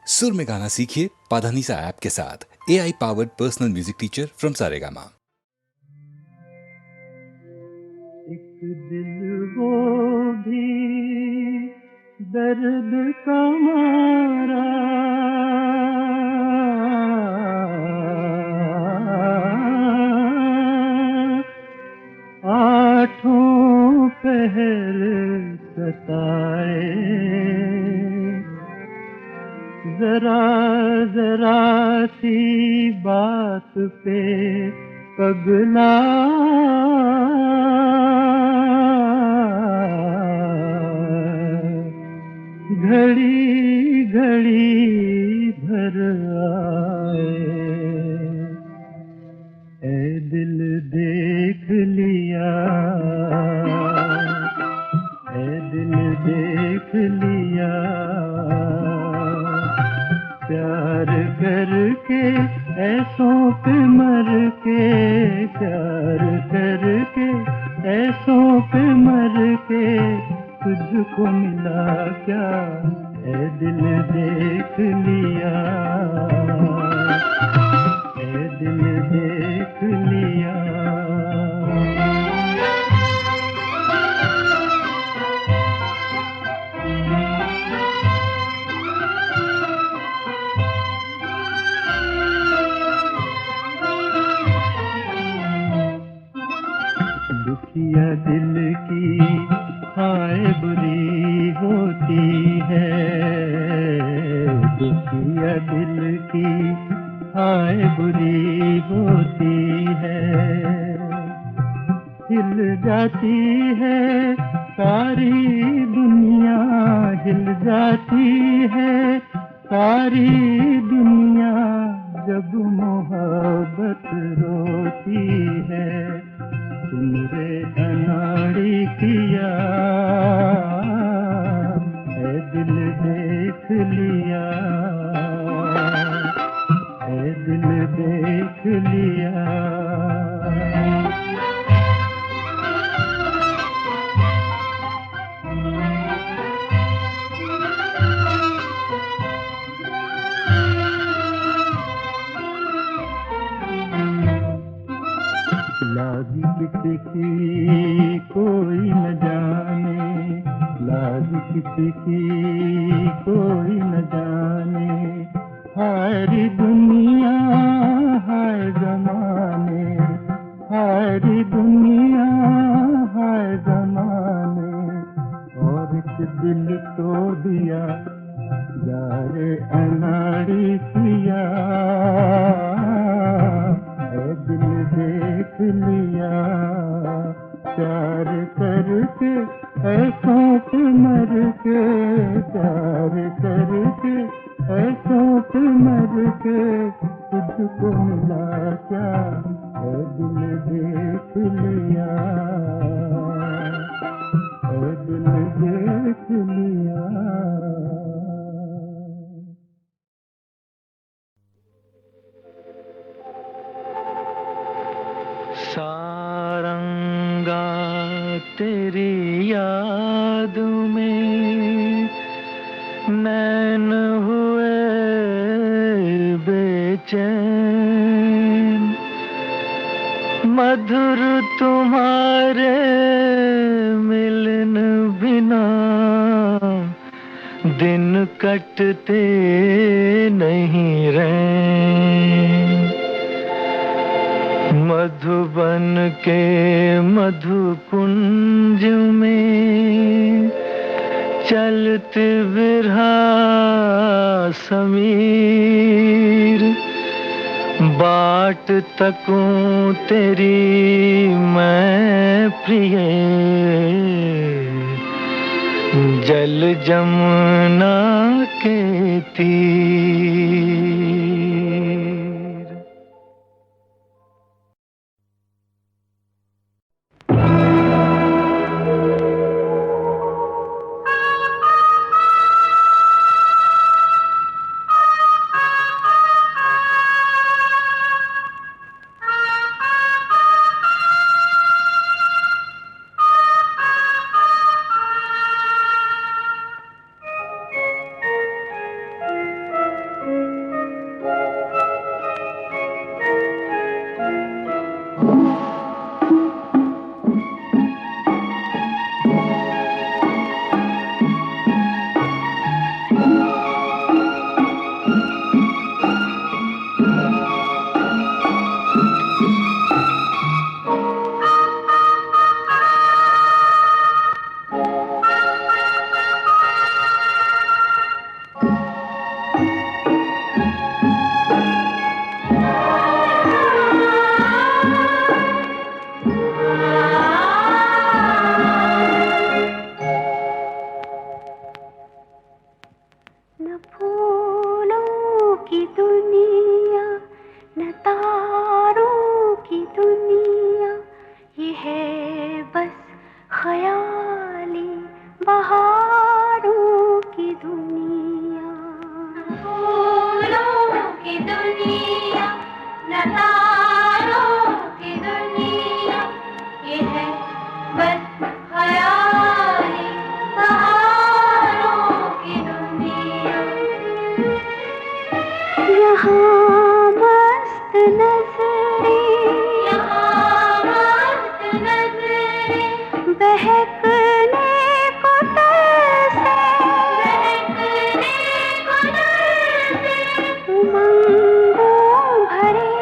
सुर में गाना सीखिए पाधानीसा ऐप के साथ। AI powered personal music teacher from Saregama. एक दिल वो भी दर्द का मारा, आठों पहर सताए, जरा जरा सी बात पे पगला, घड़ी घड़ी भर आए। ऐ दिल देख लिया, ऐ दिल देख लिया, प्यार करके ऐसों पे मर के, प्यार करके ऐसों पे मर के, तुझको मिला क्या? ऐ दिल देख लिया, ऐ दिल देख लिया। दुखिया दिल की हाय बुरी होती है, दुखिया दिल की हाय बुरी होती है, हिल जाती है सारी दुनिया, हिल जाती है सारी दुनिया, जब मोहब्बत रोती है। सुन रे अनाड़ी किया, ऐ दिल देख लिया, ऐ दिल देख लिया। लाज किसकी कोई न जाने, लाज किसकी कोई न जाने, हाय दुनिया हाय ज़माने, हाय दुनिया हाय ज़माने। और एक दिल तोड़ दिया, जा रे अनाड़ी किया, ऐ दिल देख लिया, प्यार करके ऐसों पे मर के, प्यार करके ऐसों पे मर के, तुझको मिला क्या? ऐ दिल देख लिया, ऐ दिल देख लिया। सारंगा तेरी याद में नैन हुए बेचैन, मधुर तुम्हारे मिलन बिना दिन कटते नहीं रैन। मधुबन के मधुकुंज में चलते बिरहा समीर, बाट तकूं तेरी मैं प्रिय, जल जमुना के तीर। दुनिया, न तारों की दुनिया, ये है बस ख्याली बहारों की दुनिया। फूलों की दुनिया, न तारों की दुनिया, ये है बस ख्याली बहारों की दुनिया। यहाँ मस्त नजरें, यहाँ मस्त नजरें, बहकने को तरसे, बहकने को तरसे, उमंगों भरे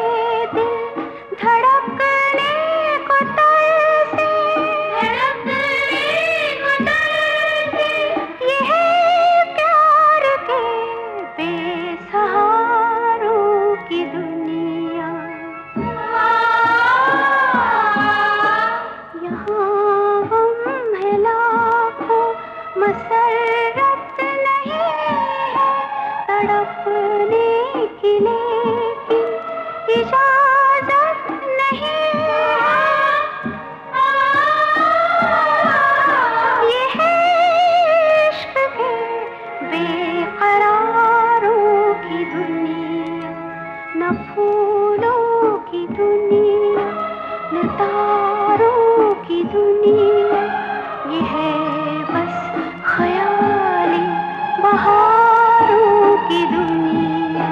दिल धड़कने को तरसे, धड़कने को तरसे, ये है प्यार के बेसहारों की दुनिया। यहाँ गम है लाखों, मसरत नहीं है तड़पने की, लेकिन इजाजत नहीं है। ये है इश्क के बेकरारों की दुनिया, न फूलों की दुनिया, न तारों की दुनिया, ये है बस ख्याली बहारों की दुनिया।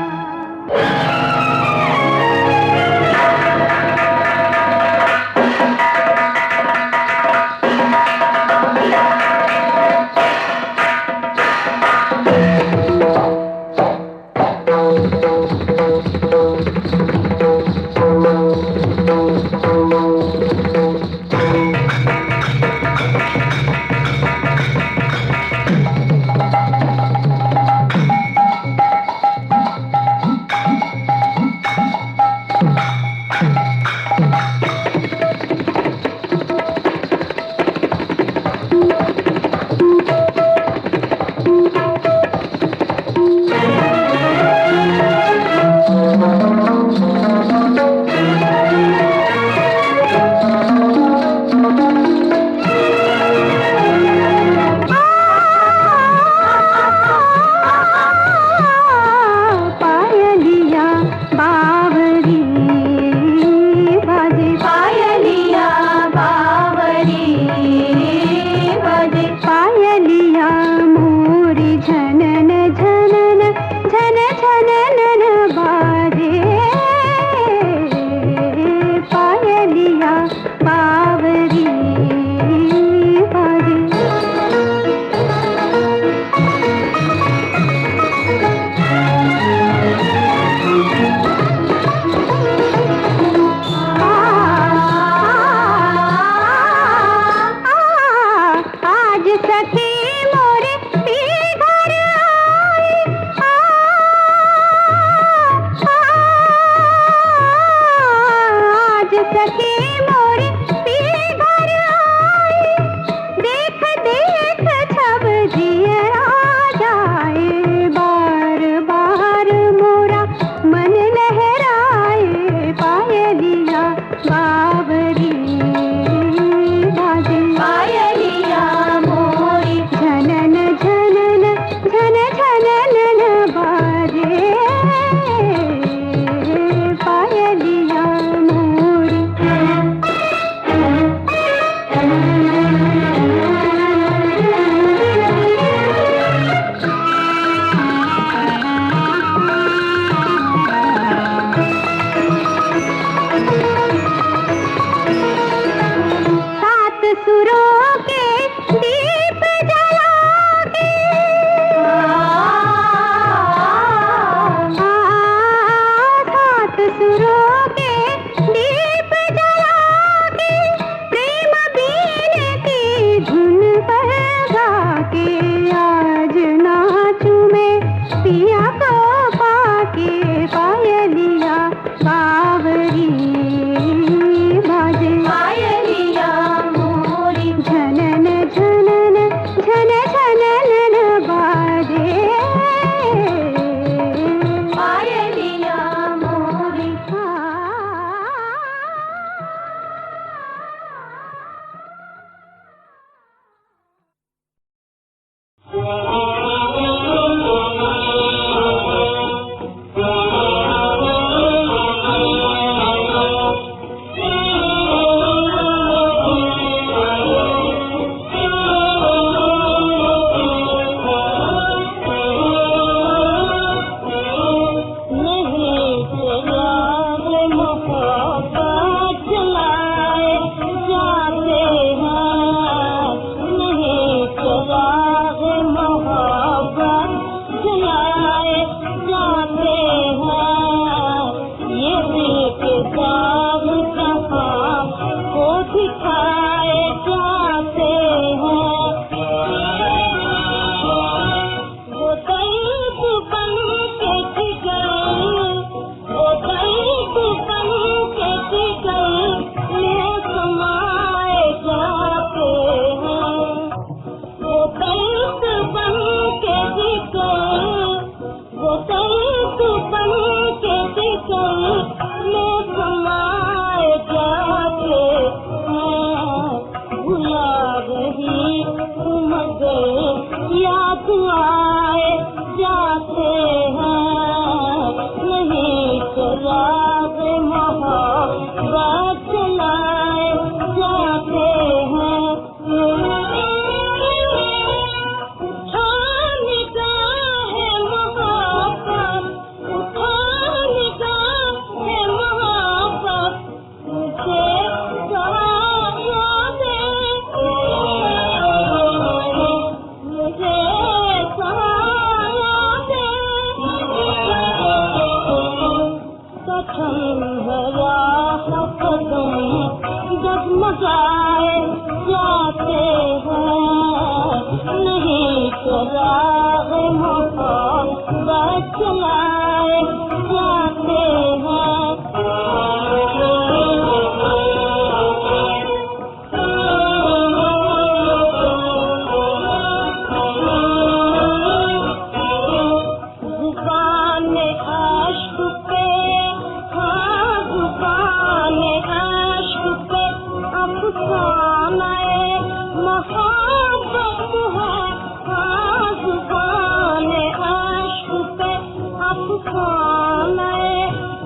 खाना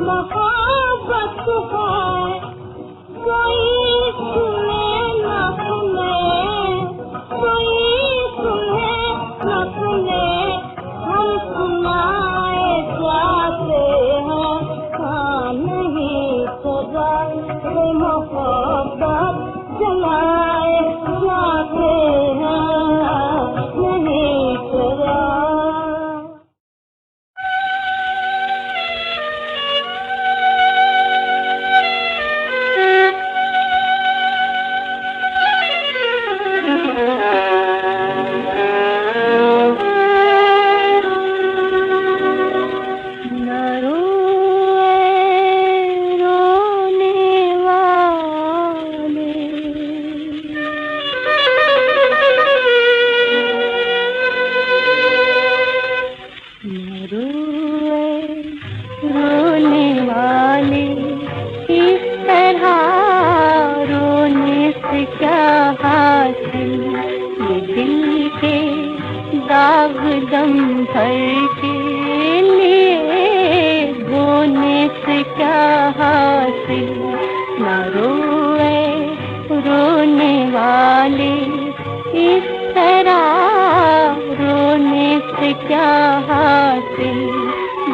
मोहब्बत है कोई सुने न सुने कोई सुने न सुने हम सुनाए जाते हैं हाँ नहीं सजा मोहब्बत जलाए जाते हैं नहीं सजा दम भर के लिए रोने से क्या हासिल न रोए रोने वाले इस तरह रोने से क्या हासिल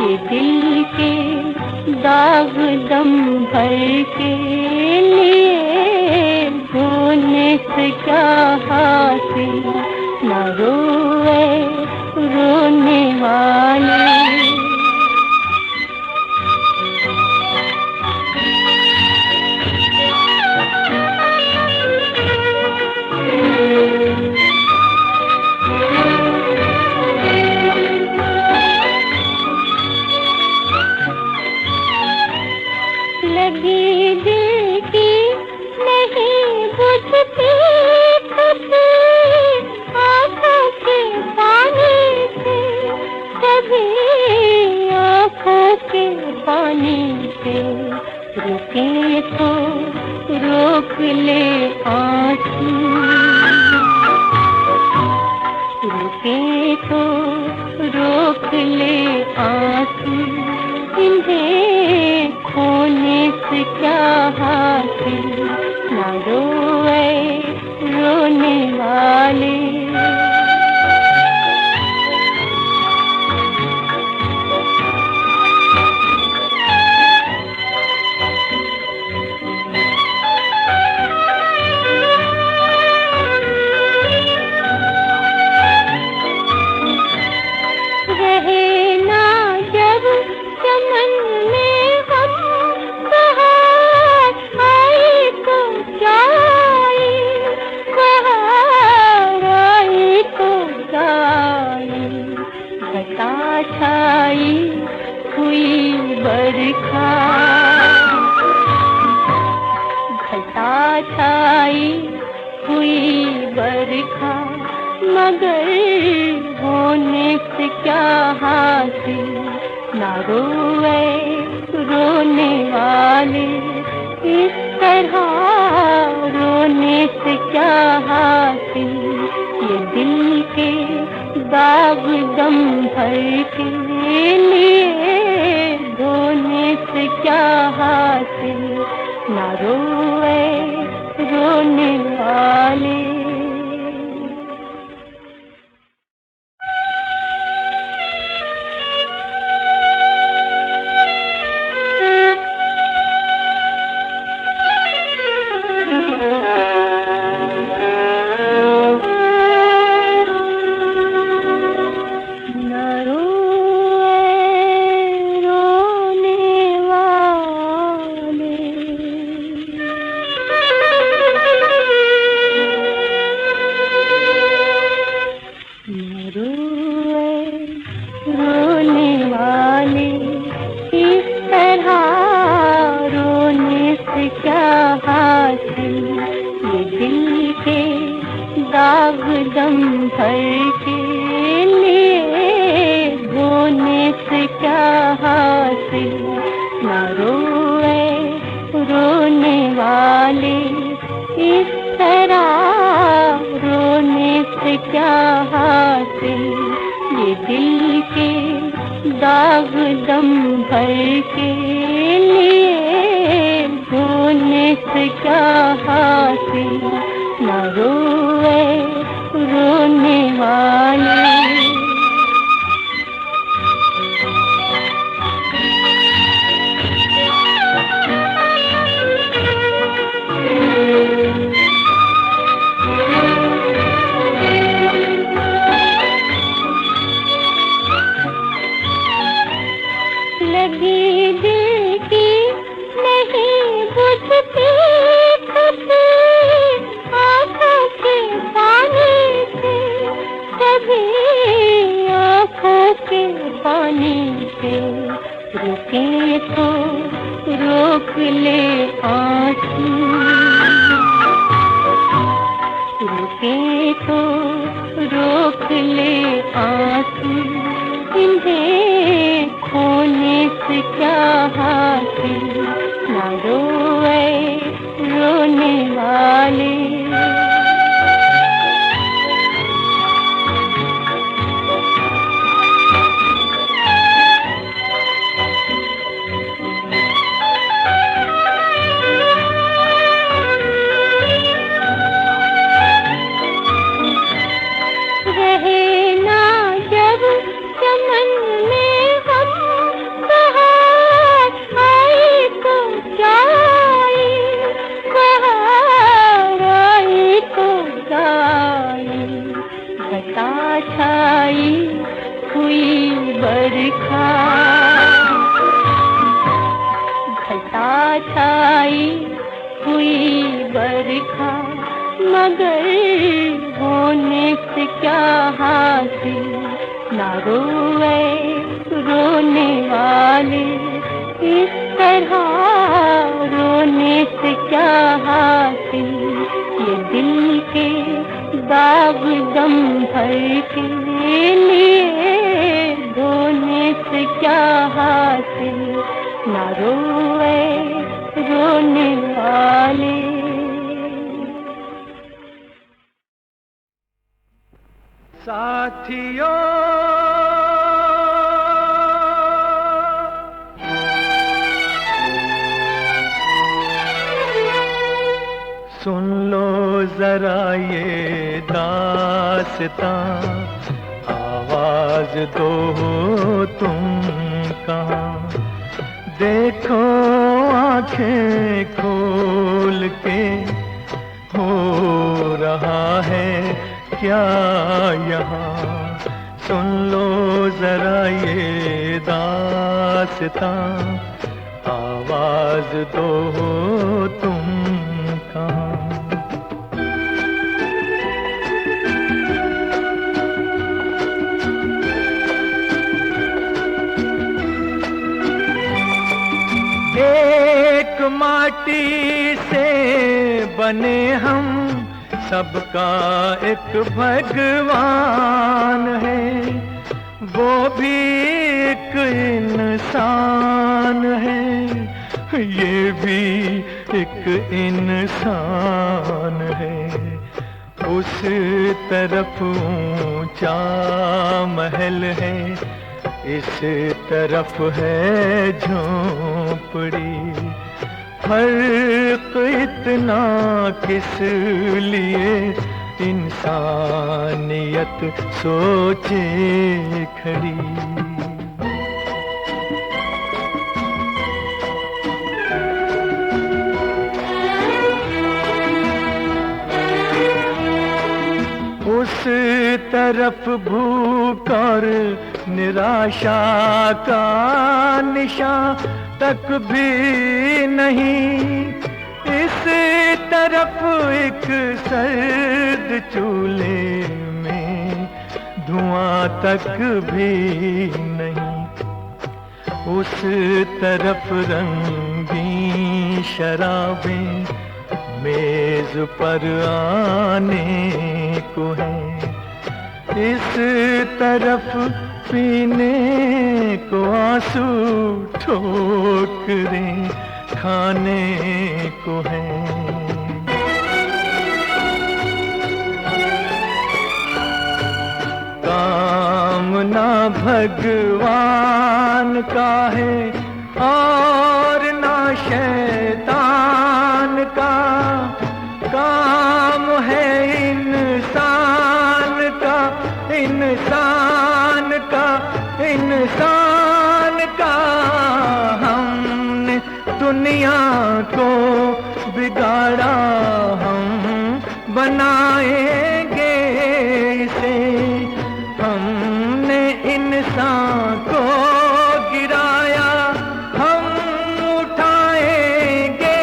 ये दिल के दाग दम भर के लिए रोने से क्या हासिल न रोए रोने वाले लगी दिल की नहीं बुझती कभी आँखों के पानी से कभी आँखों के पानी से रुके तो रोक ले आँसू रुके तो रोक ले आँसू इन्हें खोने से क्या हासिल न रोए रोने वाले रहे ना जब चमन में हम बहार आई तो जाई बहार आई तो जाई घटा छाई हुई बरखा घटा छाई हुई बरखा मगर होने से क्या हासिल न रोए रोने वाले इस तरह रोने से क्या हासिल ये दिल के दाग दम भर के लिए रोने से क्या हासिल न रोए रोने वाले रोने वाले इस तरह रोने से क्या हासिल ये दिल के दाग दम भर के लिए रोने से क्या हासिल न रोए रोने वाले इस तरह रोने से क्या हासिल ये दिल के दाग दम भर के लिए रोने से क्या हासिल, न रोए रोने वाले। लगी दिल की नहीं बुझती कभी, आँखों के पानी से, कभी आँखों के पानी से। रुके तो रोक ले आँसू, रुके तो रोक ले आँसू। इन्हें खोने से क्या हासिल, न रोए रोने वाले। रहे ना जब चमन में हम, बहार आई तो क्या आई, बहार आई तो क्या आई। घटा छाई हुई बरखा, घटा छाई हुई बरखा। मगर होने से क्या हासिल, ना रोए रोने वाले। इस तरह रोने से क्या हासिल, ये दिल के दाग दम भर के लिए रोने से क्या हासिल, ना रोए रोने वाले। साथियों सुन लो जरा ये दास्तां, आवाज दो तुम कहाँ। देखो आंखें खोल के, हो रहा है क्या यहाँ। सुन लो जरा ये दास्तां, आवाज दो तुम कहाँ। एक माटी से बने हम, सबका एक भगवान है। वो भी एक इंसान है, ये भी एक इंसान है। उस तरफ ऊंचा महल है, इस तरफ है झोंपड़ी। फर्क इतना किस लिए, इंसानियत सोचे खड़ी। उस तरफ भूख और निराशा का निशान तक भी नहीं। इस तरफ एक सर्द चूल्हे में धुआं तक भी नहीं। उस तरफ रंगीन शराबें मेज पर आने को है। इस तरफ पीने को आंसू ठोकरें खाने को है। काम ना भगवान का है और ना शैतान का, काम है इंसान का, इंसान का, इंसान का। हमने दुनिया को बिगाड़ा, हम बनाएंगे इसे। हमने इंसान को गिराया, हम उठाएंगे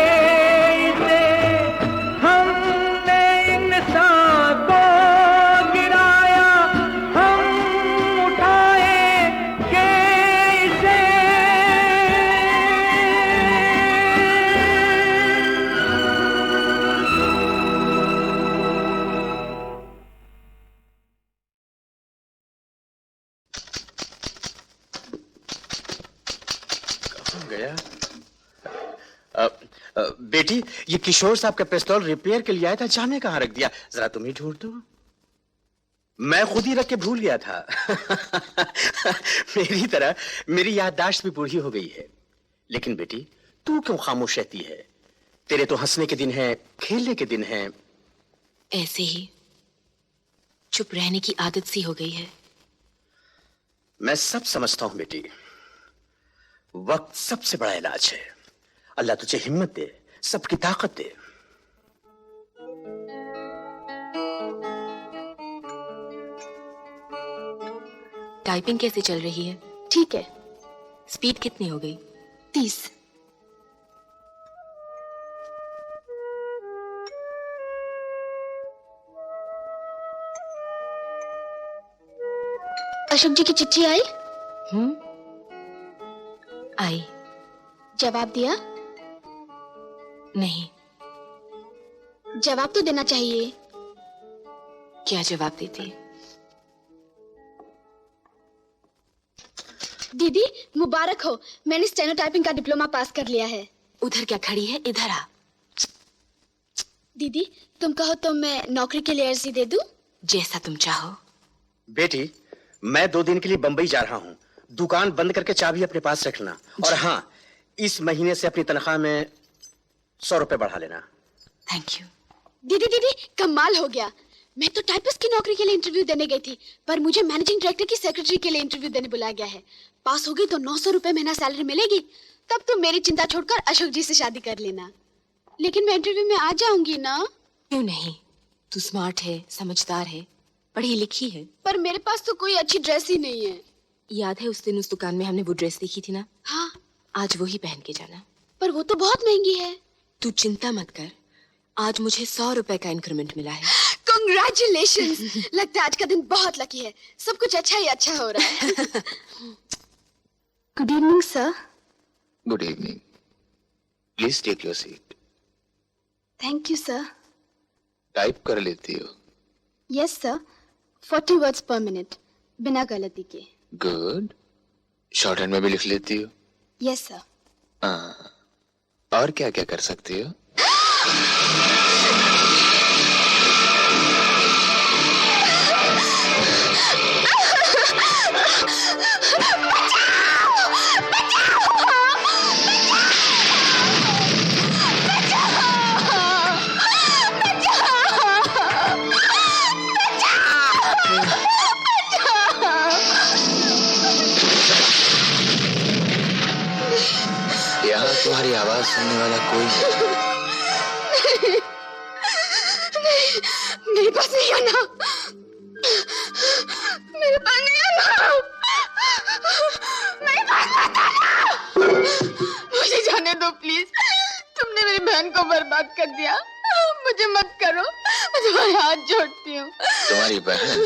इसे। हमने इंसान को गिराया, हम उठाएंगे इसे। गया बेटी, ये किशोर साहब का पिस्तौल रिपेयर के लिए आया था, जाने कहाँ रख दिया? जरा तुम ही ढूंढ दो। मैं खुद ही रख के भूल गया था। मेरी तरह मेरी याददाश्त भी बूढ़ी हो गई है। लेकिन बेटी, तू क्यों खामोश रहती है? तेरे तो हंसने के दिन है, खेलने के दिन है। ऐसे ही चुप रहने की आदत सी हो गई है। मैं सब समझता हूं बेटी, वक्त सबसे बड़ा इलाज है। अल्लाह तुझे हिम्मत दे, सबकी ताकत दे। टाइपिंग कैसे चल रही है? ठीक है। स्पीड कितनी हो गई? 30। अशोक जी की चिट्ठी आई? आई। जवाब दिया? नहीं। जवाब तो देना चाहिए। क्या जवाब देती? दीदी मुबारक हो, मैंने स्टेनो टाइपिंग का डिप्लोमा पास कर लिया है। उधर क्या खड़ी है, इधर आ। दीदी तुम कहो तो मैं नौकरी के लिए अर्जी दे दूं? जैसा तुम चाहो। बेटी, मैं 2 दिन के लिए बंबई जा रहा हूँ। दुकान बंद करके चाबी अपने पास रखना। और हाँ, इस महीने से अपनी तनख्वाह में 100 रुपए बढ़ा लेना। Thank you. दीदी दीदी कमाल हो गया। मैं तो टाइपिस्ट की नौकरी के लिए इंटरव्यू देने गई थी, पर मुझे मैनेजिंग डायरेक्टर की सेक्रेटरी के लिए इंटरव्यू देने बुलाया गया है। पास हो गई तो 900 रुपए महीना सैलरी मिलेगी। तब तुम मेरी चिंता छोड़कर अशोक जी से शादी कर लेना। लेकिन मैं इंटरव्यू में आ जाऊंगी ना? क्यों नहीं, तू स्मार्ट है, समझदार है, पढ़ी लिखी है। पर मेरे पास तो कोई अच्छी ड्रेस ही नहीं है। याद है उस दिन उस दुकान में हमने वो ड्रेस देखी थी ना? हाँ। आज वो ही पहन के जाना। पर वो तो बहुत महंगी है। तू चिंता मत कर, आज मुझे 100 रुपए का इंक्रीमेंट मिला है। Congratulations! लगता है आज का दिन बहुत लकी है। सब कुछ अच्छा ही अच्छा हो रहा है। Good evening, sir. Good evening. Please take your seat. Thank you, sir. Type कर लेती हो? Yes, sir. 40 words per minute, बिना गलती के। गुड। शॉर्ट हैंड में भी लिख लेती हो? Yes, sir. हाँ। और क्या क्या कर सकती हो? यहाँ तुम्हारी आवाज सुनने वाला कोई नहीं, मेरे पास नहीं आना। मेरे पास नहीं आना। मेरे पास मत आना। मुझे जाने दो प्लीज। तुमने मेरी बहन को बर्बाद कर दिया। मुझे मत करो, मैं तुम्हारे हाथ जोड़ती हूँ। तुम्हारी बहन?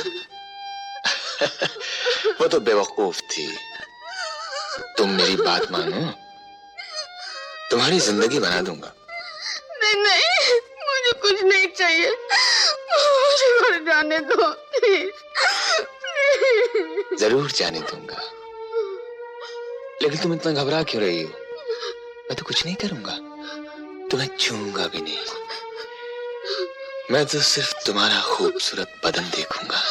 वो तो बेवकूफ थी। तुम मेरी बात मानो, तुम्हारी जिंदगी बना दूंगा। नहीं नहीं, मुझे कुछ नहीं चाहिए। मुझे मर जाने दो प्लीज। जरूर जाने दूंगा, लेकिन तुम इतना घबरा क्यों रही हो? मैं तो कुछ नहीं करूंगा, तुम्हें छूऊंगा भी नहीं। मैं तो सिर्फ तुम्हारा खूबसूरत बदन देखूंगा।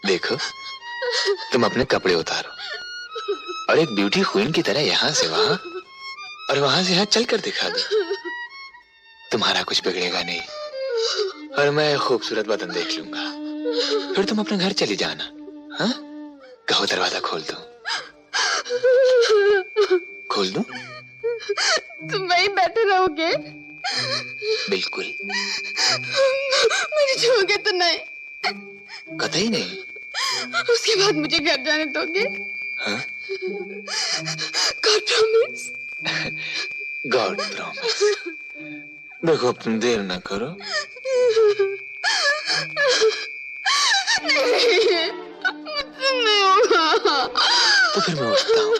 देखो, तुम अपने कपड़े उतारो और एक ब्यूटी क्वीन की तरह यहाँ से वहां और वहां से यहाँ चल कर दिखा दो। तुम्हारा कुछ बिगड़ेगा नहीं और मैं खूबसूरत बदन देख लूंगा। फिर तुम अपने घर चली जाना। हाँ, कहो दरवाजा खोल दो। खोल दो। तुम वहीं बैठे रहोगे? बिल्कुल। मुझे छोड़ोगे तो नहीं? कतई नहीं। उसके बाद मुझे घर जाने दोगे? हाँ? God promise? God promise. देखो, अब तुम देर ना करो। मुझसे नहीं होगा। तो फिर मैं उठता हूँ।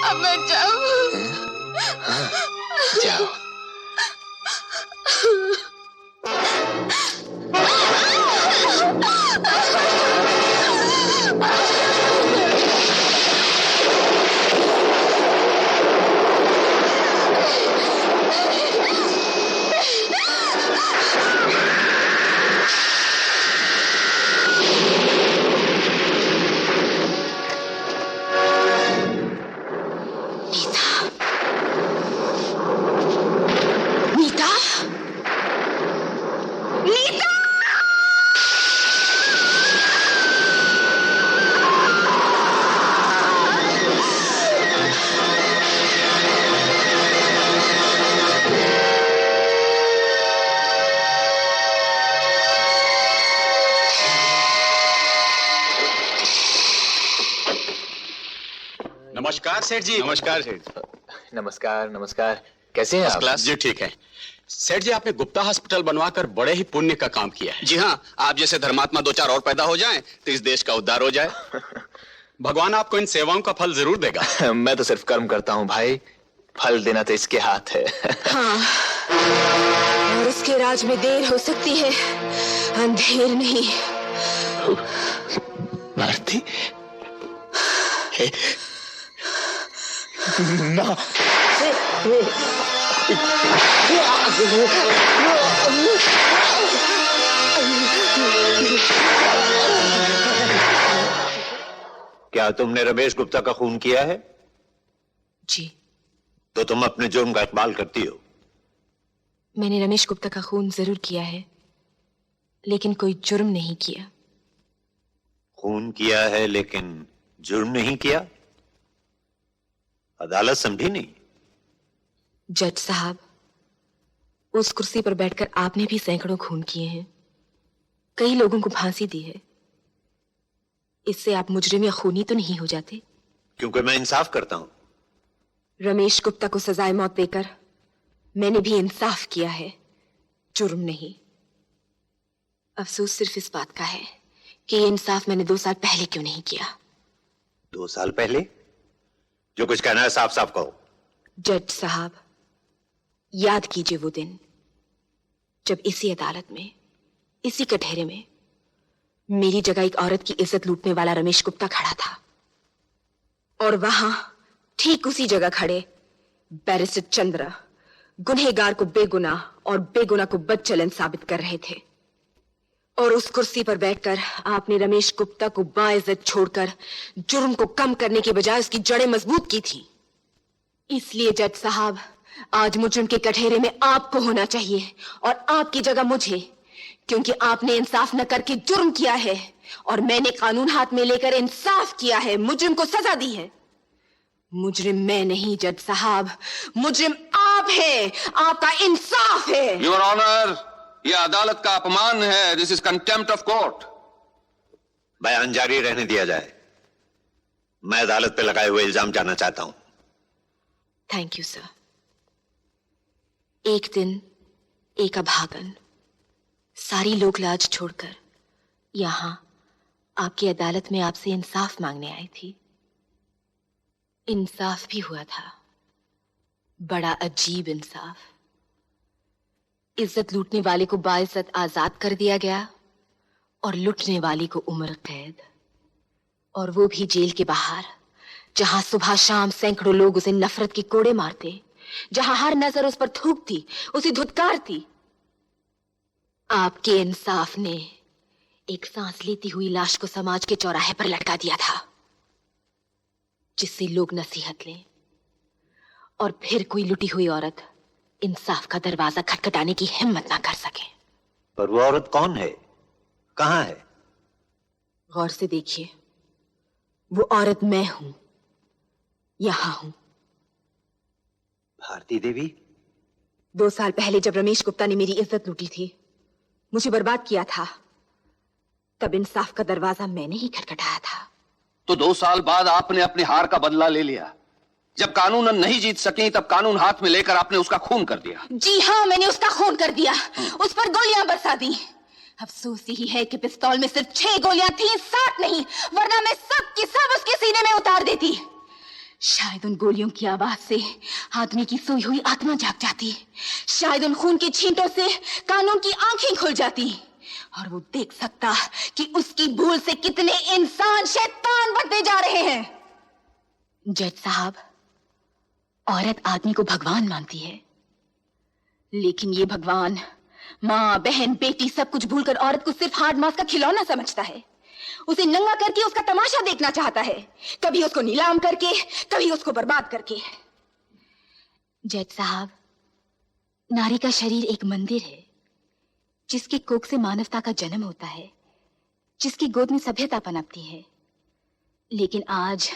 अब मैं जाऊँ? हाँ, जाओ। नीता, नीता, नमस्कार सेठ जी। नमस्कार सेठ। नमस्कार नमस्कार। कैसे हैं आप? क्लास जी ठीक है। सेठ जी, आपने गुप्ता हॉस्पिटल बनवाकर बड़े ही पुण्य का काम किया है। जी हाँ, आप जैसे धर्मात्मा दो चार और पैदा हो जाएं तो इस देश का उद्धार हो जाए। भगवान आपको इन सेवाओं का फल जरूर देगा। मैं तो सिर्फ कर्म करता हूँ भाई, फल देना तो इसके हाथ है। हाँ, और उसके राज में देर हो सकती है, अंधेर नहीं। भारती, ना। क्या तुमने रमेश गुप्ता का खून किया है? जी, तो तुम अपने जुर्म का इकबाल करती हो। मैंने रमेश गुप्ता का खून जरूर किया है, लेकिन कोई जुर्म नहीं किया। खून किया है लेकिन जुर्म नहीं किया? अदालत समझी नहीं? जज साहब, उस कुर्सी पर बैठकर आपने भी सैकड़ों खून किए हैं, कई लोगों को फांसी दी है। इससे आप मुजरिम या खूनी तो नहीं हो जाते? क्योंकि मैं इंसाफ करता हूं। रमेश गुप्ता को सजाए मौत देकर मैंने भी इंसाफ किया है, जुर्म नहीं। अफसोस सिर्फ इस बात का है कि ये इंसाफ मैंने 2 साल पहले क्यों नहीं किया। 2 साल पहले? जो कुछ कहना है साफ साफ कहो। जज साहब, याद कीजिए वो दिन जब इसी अदालत में, इसी कटहरे में मेरी जगह एक औरत की इज्जत लूटने वाला रमेश गुप्ता खड़ा था, और वहां ठीक उसी जगह खड़े बैरिस्टर चंद्र गुनहगार को बेगुनाह और बेगुनाह को बदचलन साबित कर रहे थे। और उस कुर्सी पर बैठकर आपने रमेश गुप्ता को बाइज्जत छोड़कर जुर्म को कम करने के बजाय उसकी जड़ें मजबूत की थी। इसलिए जज साहब, आज मुजरिम के कटहरे में आपको होना चाहिए और आपकी जगह मुझे, क्योंकि आपने इंसाफ न करके जुर्म किया है और मैंने कानून हाथ में लेकर इंसाफ किया है, मुजरिम को सजा दी है। मुजरिम मैं नहीं जज साहब, मुजरिम आप है, आपका इंसाफ है। योर ऑनर, यह अदालत का अपमान है। This is contempt of court. बयान जारी रहने दिया जाए। मैं अदालत पे लगाए हुए इल्जाम जानना चाहता हूं। Thank you sir. एक दिन एक अभागन सारी लोक लाज छोड़कर यहां आपकी अदालत में आपसे इंसाफ मांगने आई थी। इंसाफ भी हुआ था, बड़ा अजीब इंसाफ। इज्जत लूटने वाले को बाइज्जत आजाद कर दिया गया और लुटने वाली को उम्र कैद, और वो भी जेल के बाहर जहां सुबह शाम सैकड़ों लोग उसे नफरत के कोड़े मारते, जहां हर नजर उस पर थूकती, उसे धुतकारती, आपके इंसाफ ने एक सांस लेती हुई लाश को समाज के चौराहे पर लटका दिया था, जिससे लोग नसीहत लें और फिर कोई लुटी हुई औरत इंसाफ का दरवाजा खटखटाने की हिम्मत ना कर सके। पर वो औरत कौन है, कहाँ है? गौर से देखिए, वो औरत मैं हूं, यहां हूं। भारती देवी? 2 साल पहले जब रमेश गुप्ता ने मेरी इज्जत लूटी थी, मुझे बर्बाद किया था, तब इंसाफ का दरवाजा मैंने ही खटखटाया था। तो 2 साल बाद आपने अपनी हार का बदला ले लिया। जब कानूनन नहीं जीत सकी तब कानून हाथ में लेकर आपने उसका खून कर दिया। जी हाँ, मैंने उसका खून कर दिया, उस पर गोलियां बरसा दी। अफसोस यही है कि पिस्तौल में सिर्फ 6 गोलियां थी, 7 नहीं, वरना मैं सब की सब उसके सीने में उतार देती। शायद उन गोलियों की आवाज से आदमी की सोई हुई आत्मा जाग जाती, शायद उन खून के छींटों से कानून की आंखें खुल जाती और वो देख सकता कि उसकी भूल से कितने इंसान शैतान बनते जा रहे हैं। जज साहब, औरत आदमी को भगवान मानती है, लेकिन ये भगवान माँ, बहन, बेटी सब कुछ भूलकर औरत को सिर्फ हार्ड मास का खिलौना समझता है। उसे नंगा करके उसका तमाशा देखना चाहता है, कभी उसको नीलाम करके, कभी उसको बर्बाद करके। जज साहब, नारी का शरीर एक मंदिर है, जिसकी कोख से मानवता का जन्म होता है, जिसकी गोद में सभ्यता पनपती है। लेकिन आज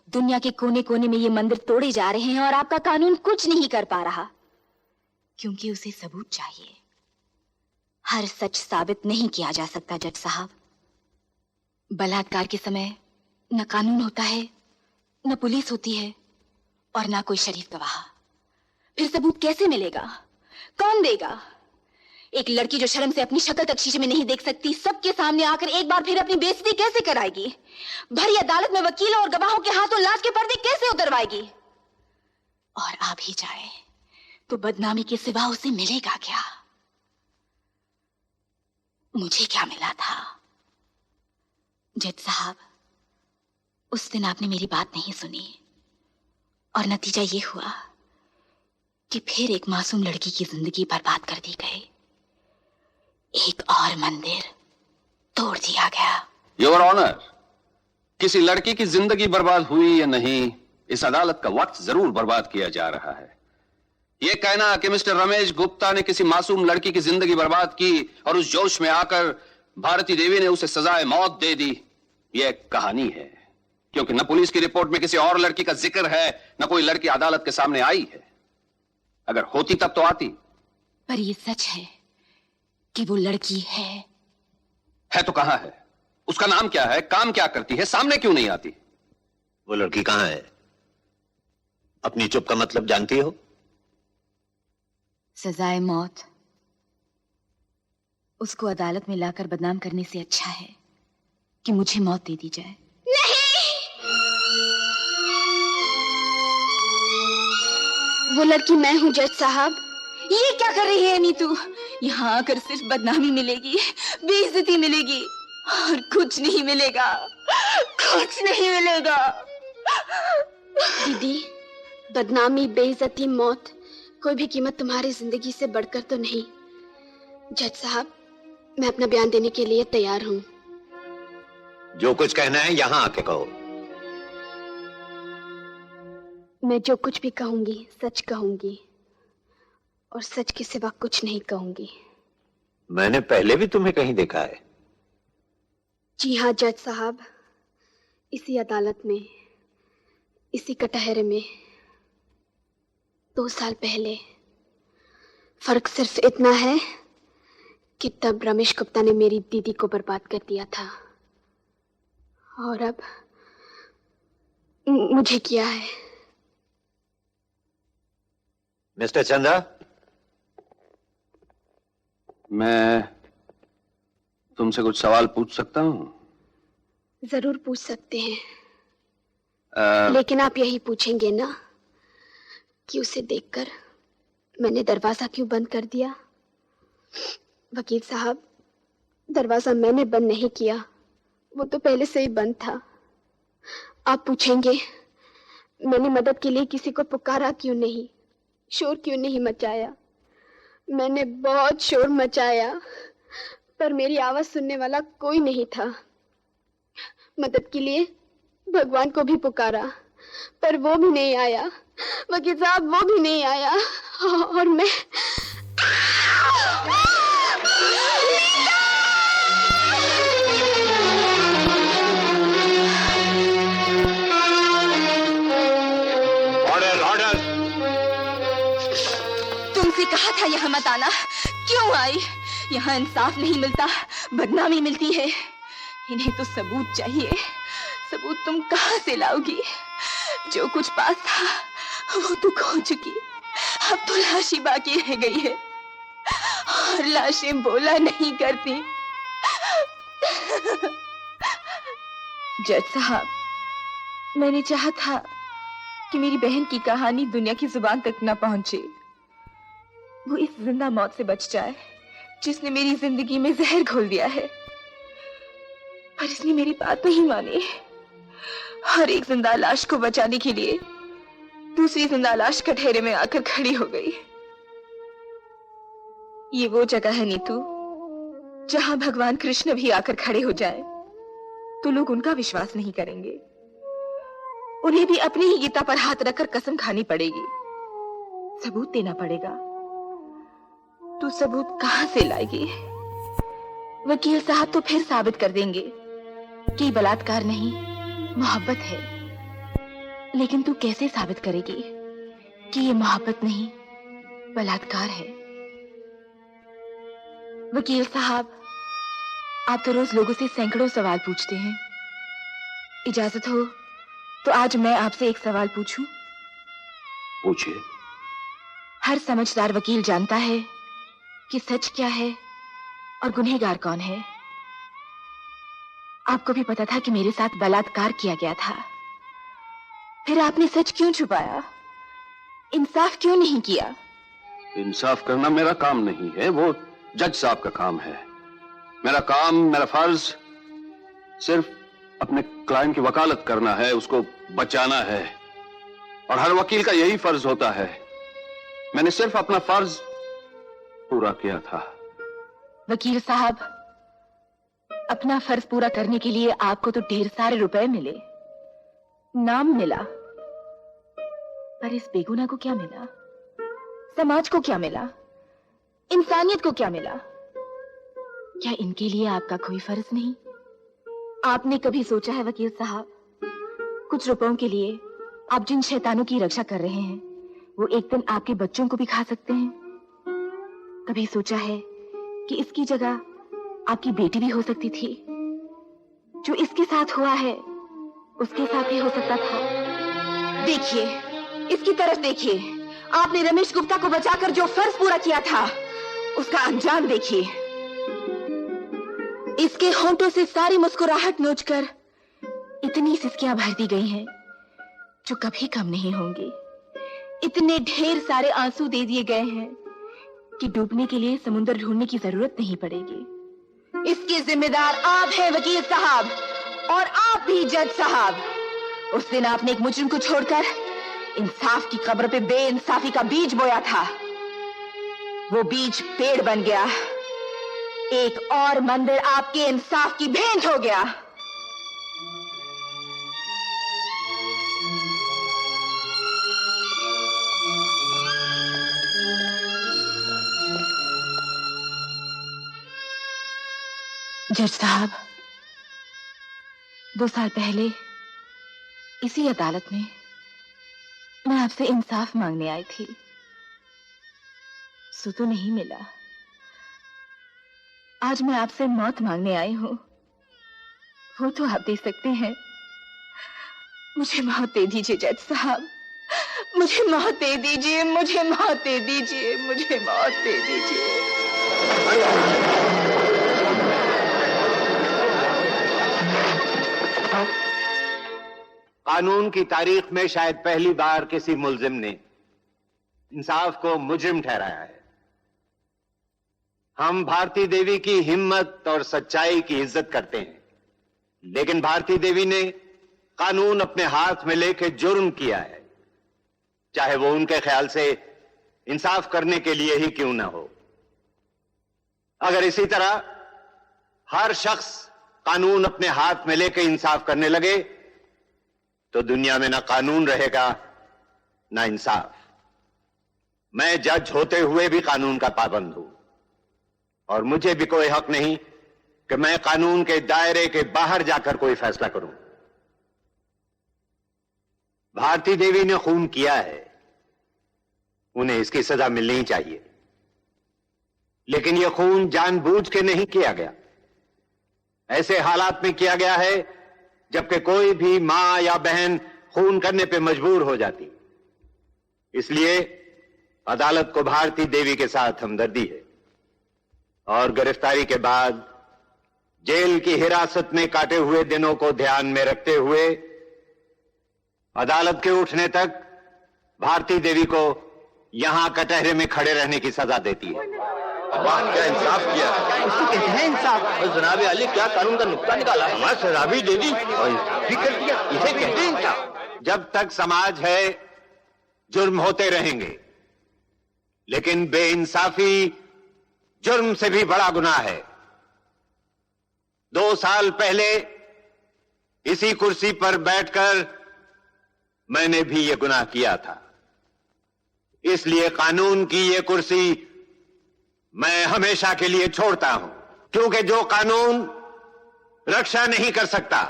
दुनिया के कोने कोने में ये मंदिर तोड़े जा रहे हैं और आपका कानून कुछ नहीं कर पा रहा, क्योंकि उसे सबूत चाहिए। हर सच साबित नहीं किया जा सकता जज साहब। बलात्कार के समय न कानून होता है, न पुलिस होती है और न कोई शरीफ गवाह। फिर सबूत कैसे मिलेगा, कौन देगा? एक लड़की जो शर्म से अपनी शक्ल तक शीशे में नहीं देख सकती, सबके सामने आकर एक बार फिर अपनी बेइज्जती कैसे कराएगी? भरी अदालत में वकीलों और गवाहों के हाथों लाश के पर्दे कैसे उतरवाएगी? और आ भी जाए तो बदनामी के सिवा उसे मिलेगा क्या? मुझे क्या मिला था जज साहब? उस दिन आपने मेरी बात नहीं सुनी और नतीजा ये हुआ कि फिर एक मासूम लड़की की जिंदगी बर्बाद कर दी गई। एक और मंदिर तोड़ दिया गया। योर ऑनर, किसी लड़की की जिंदगी बर्बाद हुई या नहीं, इस अदालत का वक्त जरूर बर्बाद किया जा रहा है। यह कहना कि मिस्टर रमेश गुप्ता ने किसी मासूम लड़की की जिंदगी बर्बाद की और उस जोश में आकर भारती देवी ने उसे सजाए मौत दे दी, यह एक कहानी है, क्योंकि न पुलिस की रिपोर्ट में किसी और लड़की का जिक्र है, न कोई लड़की अदालत के सामने आई है। अगर होती तब तो आती। पर यह सच है कि वो लड़की है तो कहां है? उसका नाम क्या है, काम क्या करती है, सामने क्यों नहीं आती? वो लड़की कहाँ है? अपनी चुप का मतलब जानती हो? सजाए मौत उसको अदालत में लाकर बदनाम करने से अच्छा है कि मुझे मौत दे दी जाए। वो लड़की मैं हूँ जज साहब। ये क्या कर रही है नीतू? यहाँ आकर सिर्फ बदनामी मिलेगी, बेइज्जती मिलेगी और कुछ नहीं मिलेगा, कुछ नहीं मिलेगा। दीदी, बदनामी, बेइज्जती, मौत, कोई भी कीमत तुम्हारी जिंदगी से बढ़कर तो नहीं। जज साहब, मैं अपना बयान देने के लिए तैयार हूँ। जो कुछ कहना है यहाँ आके कहो। मैं जो कुछ भी कहूंगी सच कहूंगी और सच के सिवा कुछ नहीं कहूंगी। मैंने पहले भी तुम्हें कहीं देखा है। जी हाँ जज साहब, इसी अदालत में, इसी कटहरे में 2 साल पहले। फर्क सिर्फ इतना है कि तब रमेश गुप्ता ने मेरी दीदी को बर्बाद कर दिया था और अब मुझे किया है। मिस्टर चंद्रा, मैं तुमसे कुछ सवाल पूछ सकता हूं? जरूर पूछ सकते हैं। लेकिन आप यही पूछेंगे ना कि उसे देखकर मैंने दरवाजा क्यों बंद कर दिया? वकील साहब, दरवाजा मैंने बंद नहीं किया, वो तो पहले से ही बंद था। आप पूछेंगे मैंने मदद के लिए किसी को पुकारा क्यों नहीं, शोर क्यों नहीं मचाया? मैंने बहुत शोर मचाया, पर मेरी आवाज सुनने वाला कोई नहीं था। मदद के लिए भगवान को भी पुकारा, पर वो भी नहीं आया। वकील साहब, वो भी नहीं आया। और मैं तुमसे कहा था यहाँ मत आना, क्यों आई? यहाँ इंसाफ नहीं मिलता, बदनामी मिलती है। इन्हें तो सबूत चाहिए। सबूत तुम कहाँ से लाओगी? जो कुछ पास था वो तो खो चुकी, अब तो लाश ही बाकी रह गई है, और लाशें बोला नहीं करती। जज साहब, मैंने चाहा था कि मेरी बहन की कहानी दुनिया की जुबान तक न पहुंचे। वो इस जिंदा मौत से बच जाए जिसने मेरी जिंदगी में जहर घोल दिया है। पर इसने मेरी बात नहीं मानी, और एक जिंदा लाश को बचाने के लिए दूसरी जिंदा लाश कटहरे में आकर खड़ी हो गई। ये वो जगह है नीतू, जहां भगवान कृष्ण भी आकर खड़े हो जाएं, तो लोग उनका विश्वास नहीं करेंगे। उन्हें भी अपनी ही गीता पर हाथ रखकर कसम खानी पड़ेगी, सबूत देना पड़ेगा। तू सबूत कहां से लाएगी? वकील साहब तो फिर साबित कर देंगे कि बलात्कार नहीं, मोहब्बत है। लेकिन तू कैसे साबित करेगी कि ये मोहब्बत नहीं, बलात्कार है? वकील साहब, आप तो रोज लोगों से सैकड़ों सवाल पूछते हैं। इजाजत हो तो आज मैं आपसे एक सवाल पूछूं? पूछिए। हर समझदार वकील जानता है कि सच क्या है और गुनहगार कौन है। आपको भी पता था कि मेरे साथ बलात्कार किया गया था, फिर आपने सच क्यों छुपाया? इंसाफ क्यों नहीं किया? इंसाफ करना मेरा काम नहीं है, वो जज साहब का काम है। मेरा काम, मेरा फर्ज सिर्फ अपने क्लाइंट की वकालत करना है, उसको बचाना है, और हर वकील का यही फर्ज होता है। मैंने सिर्फ अपना फर्ज पूरा किया था। वकील साहब, अपना फर्ज पूरा करने के लिए आपको तो ढेर सारे रुपए मिले, नाम मिला, पर इस बेगुनाह को क्या मिला? समाज को क्या मिला? इंसानियत को क्या मिला? क्या इनके लिए आपका कोई फर्ज नहीं? आपने कभी सोचा है वकील साहब, कुछ रुपयों के लिए आप जिन शैतानों की रक्षा कर रहे हैं, वो एक दिन आपके बच्चों को भी खा सकते हैं? कभी सोचा है कि इसकी जगह आपकी बेटी भी हो सकती थी? जो इसके साथ हुआ है उसके साथ भी हो सकता था। देखिए, इसकी तरफ देखिए। आपने रमेश गुप्ता को बचाकर जो फर्ज पूरा किया था, उसका अंजाम देखिए। इसके होंठों से सारी मुस्कुराहट नोचकर इतनी सिसकियां भर दी गई हैं जो कभी कम नहीं होंगी। इतने ढेर सारे आंसू दे दिए गए हैं कि डूबने के लिए समुद्र ढूंढने की जरूरत नहीं पड़ेगी। इसके जिम्मेदार आप हैं वकील साहब, और आप भी जज साहब। उस दिन आपने एक मुजरिम को छोड़कर इंसाफ की कब्र पे बेइंसाफी का बीज बोया था। वो बीज पेड़ बन गया, एक और मंदिर आपके इंसाफ की भेंट हो गया। जज साहब, 2 साल पहले इसी अदालत में मैं आपसे इंसाफ मांगने आई थी, सो तो नहीं मिला। आज मैं आपसे मौत मांगने आई हूं, वो तो आप दे सकते हैं। मुझे मौत दे दीजिए जज साहब, मुझे मौत दे दीजिए, मुझे मौत दे दीजिए, मुझे मौत दे दीजिए। कानून की तारीख में शायद पहली बार किसी मुल्जिम ने इंसाफ को मुजरिम ठहराया है। हम भारती देवी की हिम्मत और सच्चाई की इज्जत करते हैं, लेकिन भारती देवी ने कानून अपने हाथ में लेके जुर्म किया है, चाहे वो उनके ख्याल से इंसाफ करने के लिए ही क्यों ना हो। अगर इसी तरह हर शख्स कानून अपने हाथ में लेके इंसाफ करने लगे तो दुनिया में ना कानून रहेगा ना इंसाफ। मैं जज होते हुए भी कानून का पाबंद हूं और मुझे भी कोई हक नहीं कि मैं कानून के दायरे के बाहर जाकर कोई फैसला करूं। भारती देवी ने खून किया है, उन्हें इसकी सजा मिलनी चाहिए, लेकिन यह खून जानबूझ के नहीं किया गया। ऐसे हालात में किया गया है जबकि कोई भी मां या बहन खून करने पे मजबूर हो जाती। इसलिए अदालत को भारती देवी के साथ हमदर्दी है और गिरफ्तारी के बाद जेल की हिरासत में काटे हुए दिनों को ध्यान में रखते हुए अदालत के उठने तक भारती देवी को यहां कटहरे में खड़े रहने की सजा देती है। भगवान क्या इंसाफ किया, इसको कहते हैं इंसाफ। और जनाब अली क्या कानून का नुक्ता निकाला, हमारा सजा भी दे दी और फिक्र किया, इसे कहते हैं इंसाफ। जब तक समाज है जुर्म होते रहेंगे, लेकिन बेइंसाफी जुर्म से भी बड़ा गुनाह है। 2 साल पहले इसी कुर्सी पर बैठकर मैंने भी यह गुनाह किया था। इसलिए कानून की यह कुर्सी मैं हमेशा के लिए छोड़ता हूं, क्योंकि जो कानून रक्षा नहीं कर सकता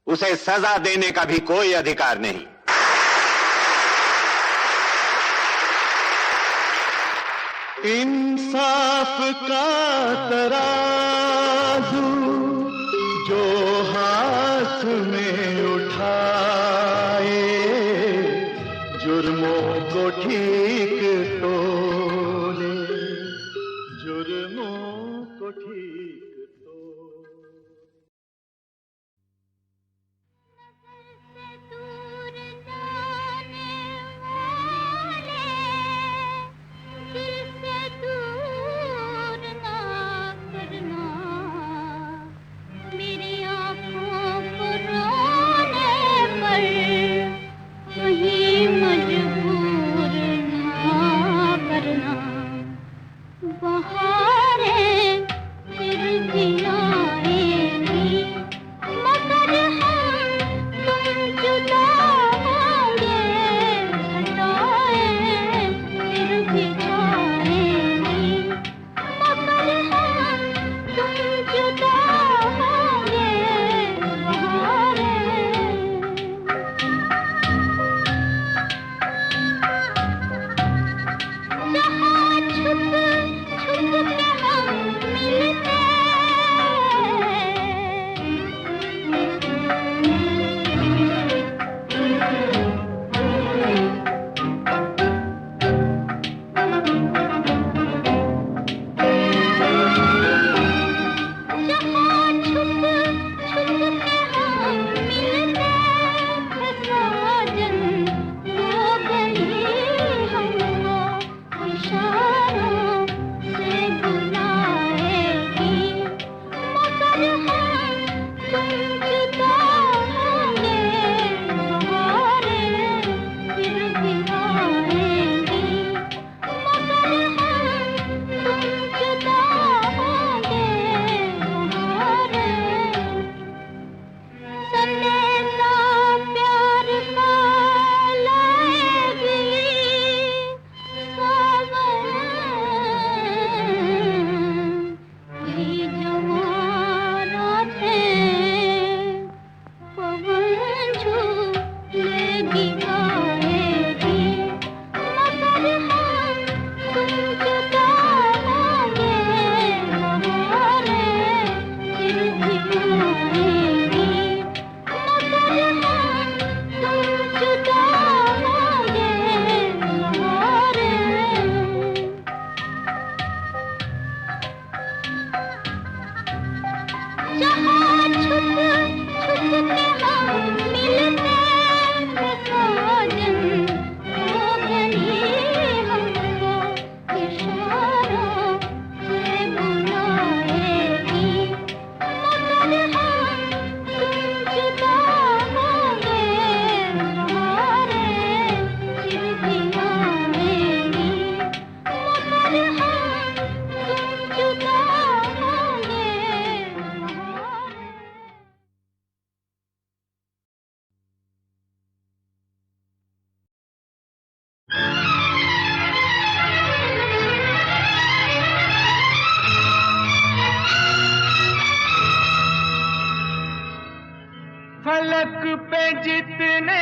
उसे सजा देने का भी कोई अधिकार नहीं। इंसाफ का तराजू जो हाथ में उठाए, जुर्मों को ठीक तोले, जुर्मों को ठीक तोले। मजबूर ना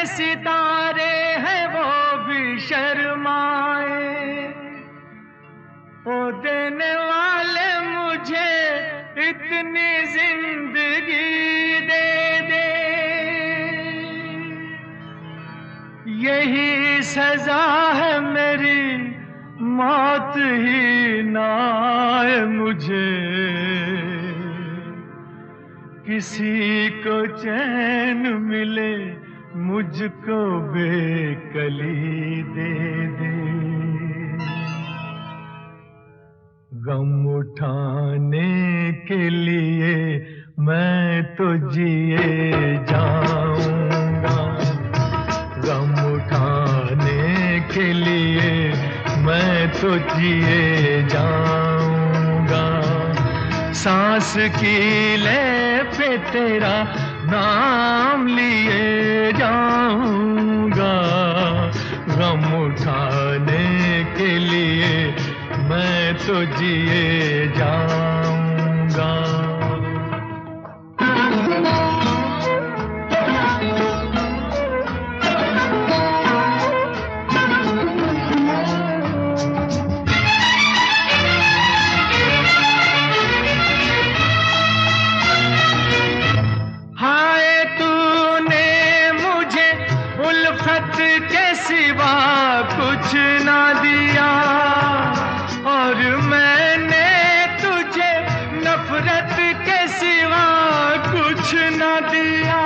सितारे हैं वो भी शर्माए। ओ देने वाले मुझे इतनी जिंदगी दे दे, यही सजा है मेरी, मौत ही ना आए मुझे। किसी को चैन मिले, मुझको बेकली दे दे। गम उठाने के लिए मैं तो जिए जाऊंगा, गम उठाने के लिए मैं तो जिए जाऊंगा। सांस की ले पे तेरा नाम लिए जाऊंगा, गम उठाने के लिए मैं तो जिए जाऊंगा। हाय तूने मुझे उल्फत के सिवा कुछ ना दिया, और मैंने तुझे नफरत के सिवा कुछ न दिया।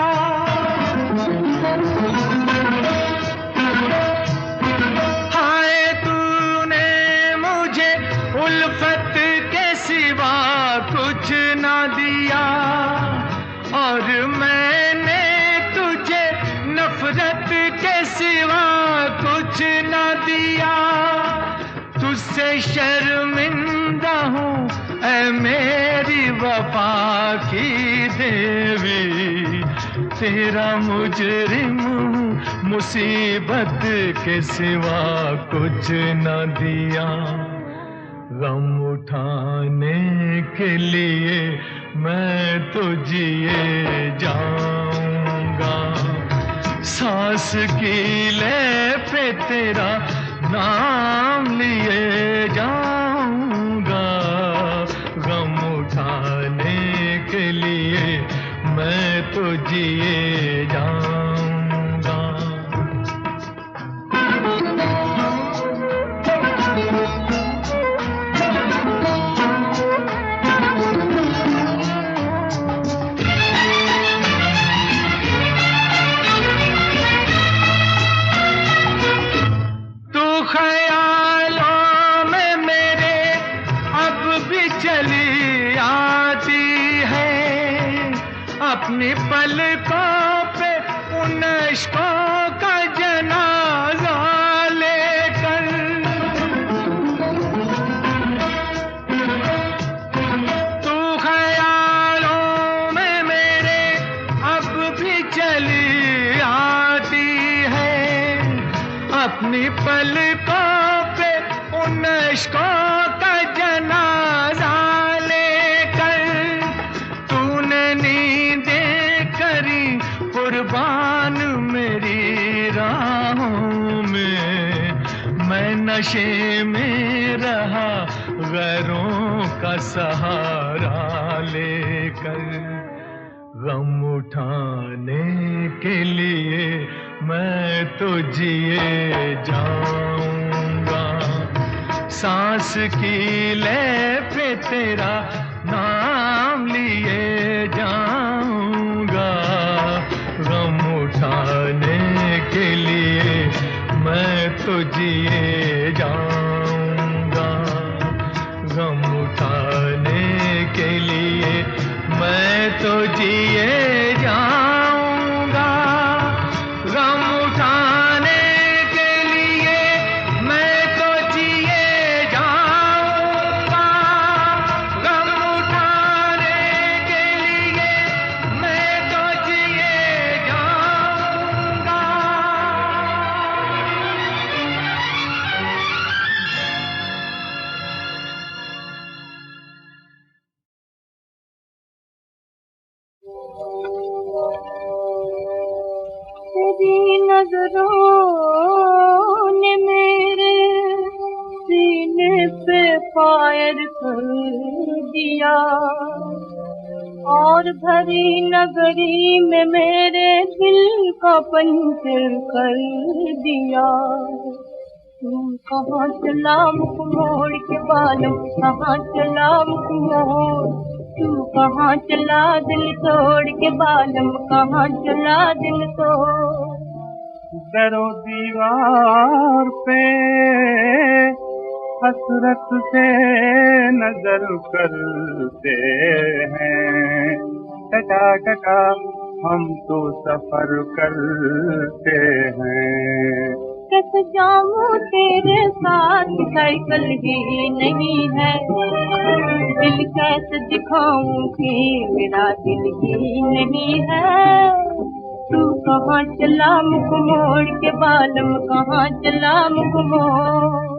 हाय तूने मुझे उल्फत के सिवा कुछ न दिया, और मैंने तुझे नफरत के सिवा कुछ न दिया। तुझसे शर्मिंदा हूँ ऐ मेरी वफा की देवी, तेरा मुजरिम हूँ, मुसीबत के सिवा कुछ न दिया। गम उठाने के लिए मैं तो जिए जाऊंगा, सांस की ले पे तेरा नाम लिए जाऊंगा। गम उठाने के लिए मैं तो जिए जाऊंगा। ख्यालों में मेरे अब भी चली आती है, अपनी पलकों पे उन इश्कों का जनाजा लेकर। तू ख्यालों में मेरे अब भी चली आती है, अपनी पलकों पे उन इश्कों का जनाजा लेकर। तूने नींदें करी कुर्बान मेरी राहों में, मैं नशे में रहा गैरों का सहारा लेकर। गम उठाने के लिए मैं तो जिए जाऊंगा, सांस की ले पे तेरा नाम लिए जाऊंगा। गम उठाने के लिए मैं तो जिए जाऊंगा, गम उठाने के लिए मैं तो जिए जाऊंगा। गम उठाने के लिए मैं तो जिए जाऊंगा, गम उठाने के लिए मैं तो जिए जाऊंगा। तेरी नजरों ने मेरे सीने पे फायर कर दिया और भरी नगरी में मेरे दिल का पंचर कर दिया। तू कहाँ चला मुख मोड़ के बालम, कहाँ चला मुख मोड़, तू कहाँ चला दिल तोड़ के बालम, कहाँ चला दिल तोड़। दरो दीवार पे हसरत से नजर करते हैं, टटा टटा हम तो सफर करते हैं। कैसे जाऊं तेरे साथ साइकिल ही नहीं है, दिल कैसे दिखाऊं कि मेरा दिल ही नहीं है। तू कहाँ चला मुख मोड़ के बालम, कहाँ चला मुख मोड़।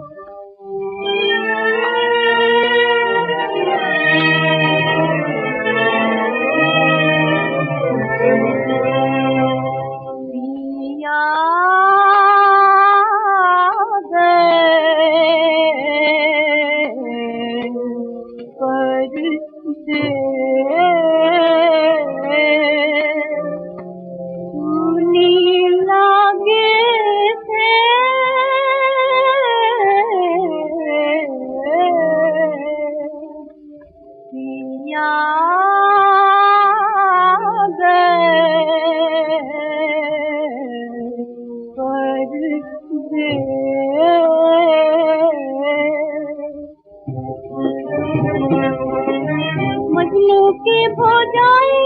मजनू की भौजाई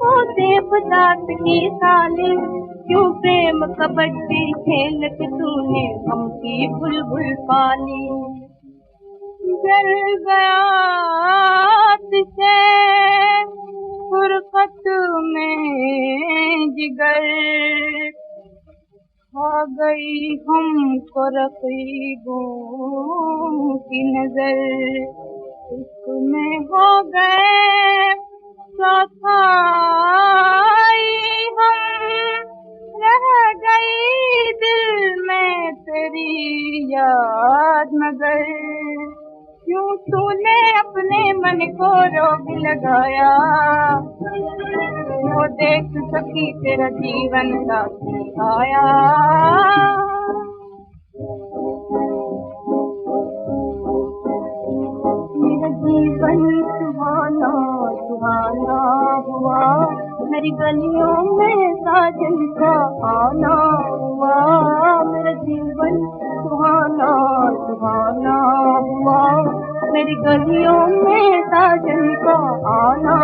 होते बतात की साले, क्यों प्रेम कबड्डी खेल के तूने हमकी बुलबुल पाली। जल गया तुझसे फुरकत में जिगर, खा गई हमको रकीबों की नजर। इसमें हो गए चौथाई हम, रह गई दिल में तेरी याद मगर। क्यों तूने अपने मन को रोग लगाया, वो देख सकी तेरा जीवन साथी आया। मेरा जीवन सुहाना सुहाना हुआ, मेरी गलियों में साजन का आना हुआ। मेरा जीवन सुहाना सुहाना हुआ, मेरी गलियों में साजन का आना